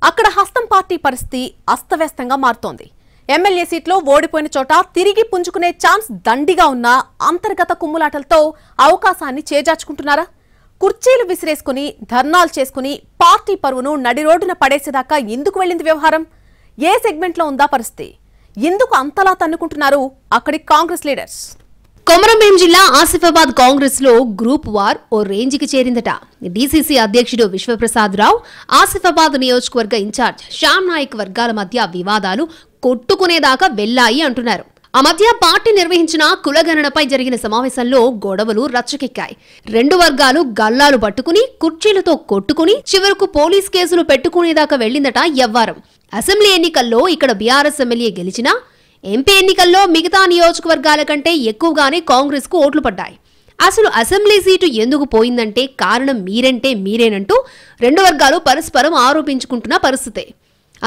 అక్కడ హస్తం పార్టీ పరిస్థితి అస్తవ్యస్తంగా మారుతోంది. ఎమ్మెల్యే సీట్లో ఓడిపోయిన చోట తిరిగి పుంజుకునే ఛాన్స్ దండిగా ఉన్న అంతర్గత కుమ్ములాటలతో అవకాశాన్ని చేజార్చుకుంటున్నారా? కుర్చీలు విసిరేసుకుని ధర్నాలు చేసుకుని పార్టీ పరువును నడి రోడ్డున పడేసేదాకా ఎందుకు వెళ్ళింది వ్యవహారం? ఏ సెగ్మెంట్లో ఉందా పరిస్థితి? ఎందుకు అంతలా తన్నుకుంటున్నారు అక్కడి కాంగ్రెస్ లీడర్స్? కొమరంభీం జిల్లా ఆసిఫాబాద్ కాంగ్రెస్ లో గ్రూప్ వార్ ఓ రేంజికి చేరిందట. డీసీసీ అధ్యక్షుడు విశ్వప్రసాద్ రావు, ఆసిఫాబాద్ నియోజకవర్గ ఇన్ఛార్జ్ శ్యామ్ నాయక్ వర్గాల మధ్య వివాదాలు కొట్టుకునేదాకా వెళ్లాయి అంటున్నారు. ఆ మధ్య పార్టీ నిర్వహించిన కులగణనపై జరిగిన సమావేశంలో గొడవలు రచ్చకెక్కాయి. రెండు వర్గాలు గల్లాలు పట్టుకుని కుర్చీలతో కొట్టుకుని చివరకు పోలీస్ కేసులు పెట్టుకునేదాకా వెళ్లిందట యవ్వారం. అసెంబ్లీ ఎన్నికల్లో ఇక్కడ బీఆర్ఎస్ ఎమ్మెల్యే గెలిచినా ఎంపీ ఎన్నికల్లో మిగతా నియోజకవర్గాల కంటే ఎక్కువగానే కాంగ్రెస్ కు ఓట్లు పడ్డాయి. అసలు అసెంబ్లీ సీటు ఎందుకు పోయిందంటే కారణం మీరంటే మీరేనంటూ రెండు వర్గాలు పరస్పరం ఆరోపించుకుంటున్న పరిస్థితే.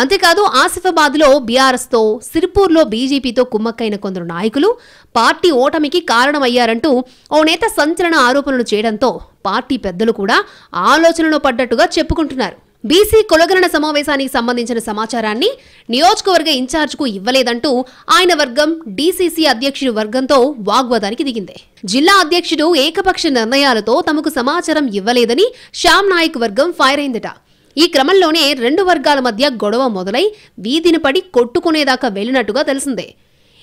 అంతేకాదు ఆసిఫాబాద్ లో బీఆర్ఎస్ తో, సిర్పూర్లో బీజేపీతో కుమ్మక్కైన కొందరు నాయకులు పార్టీ ఓటమికి కారణమయ్యారంటూ ఓ నేత సంచలన ఆరోపణలు చేయడంతో పార్టీ పెద్దలు కూడా ఆలోచనలో పడ్డట్టుగా చెప్పుకుంటున్నారు. బీసీ కులగణన సమావేశానికి సంబంధించిన సమాచారాన్ని నియోజకవర్గ ఇన్ఛార్జ్కు ఇవ్వలేదంటూ ఆయన వర్గం డీసీసీ అధ్యక్షుడి వర్గంతో వాగ్వాదానికి దిగింది. జిల్లా అధ్యక్షుడు ఏకపక్ష నిర్ణయాలతో తమకు సమాచారం ఇవ్వలేదని శ్యామ్ నాయక్ వర్గం ఫైర్ అయిందట. ఈ క్రమంలోనే రెండు వర్గాల మధ్య గొడవ మొదలై వీధిని పడి కొట్టుకునేదాకా వెళ్లినట్టుగా తెలిసిందే.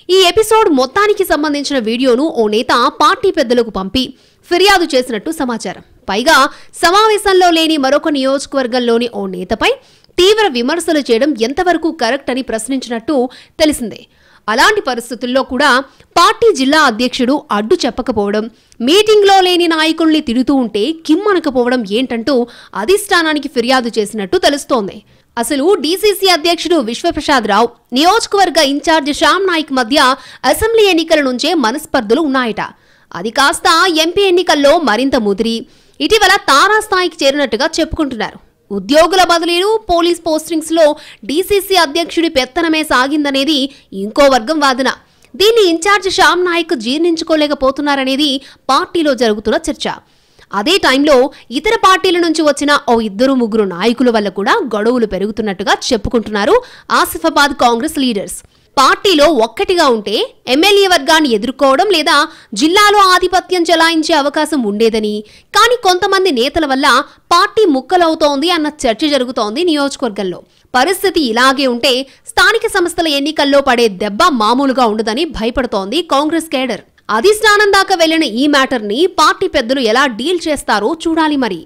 ఈ ఎపిసోడ్ మొత్తానికి సంబంధించిన వీడియోను ఓ నేత పార్టీ పెద్దలకు పంపి ఫిర్యాదు చేసినట్టు సమాచారం. పైగా సమావేశంలో లేని మరొక నియోజకవర్గంలోని ఓ నేతపై తీవ్ర విమర్శలు చేయడం ఎంతవరకు కరెక్ట్ అని ప్రశ్నించినట్టు తెలిసిందే. అలాంటి పరిస్థితుల్లో కూడా పార్టీ జిల్లా అధ్యక్షుడు అడ్డు చెప్పకపోవడం, మీటింగ్లో లేని నాయకుల్ని తిడుతూ ఉంటే కిమ్మనకపోవడం ఏంటంటూ అధిష్టానానికి ఫిర్యాదు చేసినట్టు తెలుస్తోంది. అసలు డీసీసీ అధ్యక్షుడు విశ్వప్రసాద్ రావు, నియోజకవర్గ ఇన్ఛార్జ్ శ్యామ్ నాయక్ మధ్య అసెంబ్లీ ఎన్నికల నుంచే మనస్పర్ధలు ఉన్నాయట. అది కాస్త ఎంపీ ఎన్నికల్లో మరింత ముదిరి ఇటీవల తారాస్థాయికి చేరినట్టుగా చెప్పుకుంటున్నారు. ఉద్యోగుల బదిలీలు, పోలీస్ పోస్టింగ్స్ లో డీసీసీ అధ్యక్షుడి పెత్తనమే సాగిందనేది ఇంకో వర్గం వాదన. దీన్ని ఇన్ఛార్జ్ శ్యామ్ నాయక్ జీర్ణించుకోలేకపోతున్నారనేది పార్టీలో జరుగుతున్న చర్చ. అదే టైంలో ఇతర పార్టీల నుంచి వచ్చిన ఓ ఇద్దరు ముగ్గురు నాయకుల వల్ల కూడా గొడవలు పెరుగుతున్నట్టుగా చెప్పుకుంటున్నారు ఆసిఫాబాద్ కాంగ్రెస్ లీడర్స్. పార్టీలో ఒక్కటిగా ఉంటే ఎమ్మెల్యే వర్గాన్ని ఎదుర్కోవడం లేదా జిల్లాలో ఆధిపత్యం చెలాయించే అవకాశం ఉండేదని, కానీ కొంతమంది నేతల వల్ల పార్టీ ముక్కలవుతోంది అన్న చర్చ జరుగుతోంది నియోజకవర్గంలో. పరిస్థితి ఇలాగే ఉంటే స్థానిక సంస్థల ఎన్నికల్లో పడే దెబ్బ మామూలుగా ఉండదని భయపడుతోంది కాంగ్రెస్ కేడర్. అధిష్టానం దాకా వెళ్లిన ఈ మ్యాటర్ని పార్టీ పెద్దలు ఎలా డీల్ చేస్తారో చూడాలి మరి.